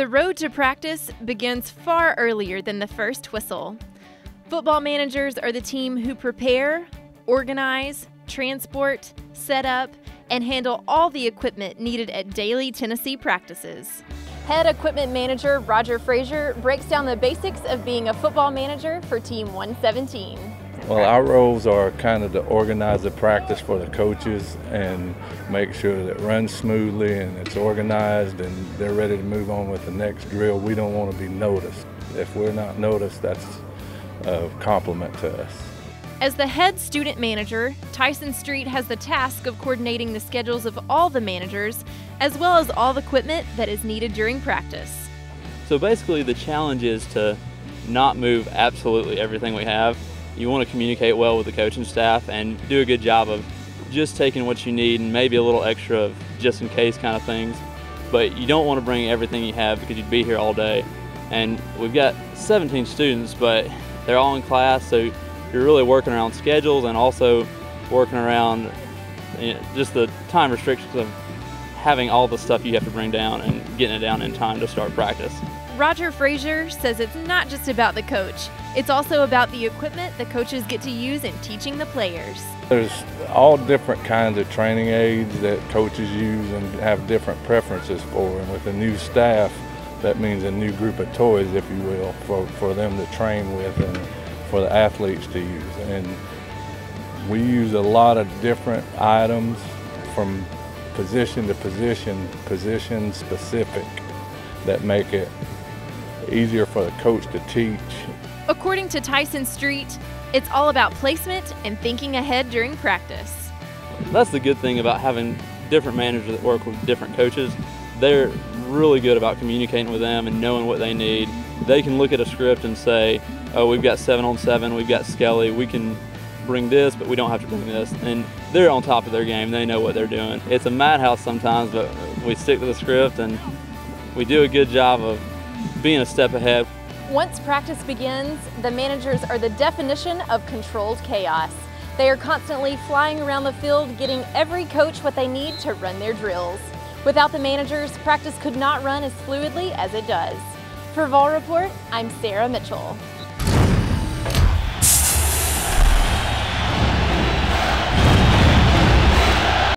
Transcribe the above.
The road to practice begins far earlier than the first whistle. Football managers are the team who prepare, organize, transport, set up, and handle all the equipment needed at daily Tennessee practices. Head equipment manager Roger Frazier breaks down the basics of being a football manager for Team 117. Well, our roles are kind of to organize the practice for the coaches and make sure that it runs smoothly and it's organized and they're ready to move on with the next drill. We don't want to be noticed. If we're not noticed, that's a compliment to us. As the head student manager, Tyson Street has the task of coordinating the schedules of all the managers, as well as all the equipment that is needed during practice. So basically the challenge is to not move absolutely everything we have. You want to communicate well with the coaching staff and do a good job of just taking what you need and maybe a little extra of just in case kind of things. But you don't want to bring everything you have because you'd be here all day. And we've got 17 students, but they're all in class, so you're really working around schedules and also working around just the time restrictions of having all the stuff you have to bring down and getting it down in time to start practice. Roger Frazier says it's not just about the coach. It's also about the equipment the coaches get to use in teaching the players. There's all different kinds of training aids that coaches use and have different preferences for. And with a new staff, that means a new group of toys, if you will, for them to train with and for the athletes to use. And we use a lot of different items from position to position specific, that make it easier for the coach to teach. According to Tyson Street, it's all about placement and thinking ahead during practice. That's the good thing about having different managers that work with different coaches. They're really good about communicating with them and knowing what they need. They can look at a script and say, oh, we've got 7-on-7, we've got Skelly, we can bring this, but we don't have to bring this. And they're on top of their game, they know what they're doing. It's a madhouse sometimes, but we stick to the script and we do a good job of being a step ahead. Once practice begins, the managers are the definition of controlled chaos. They are constantly flying around the field, getting every coach what they need to run their drills. Without the managers, practice could not run as fluidly as it does. For Vol Report, I'm Sarah Mitchell.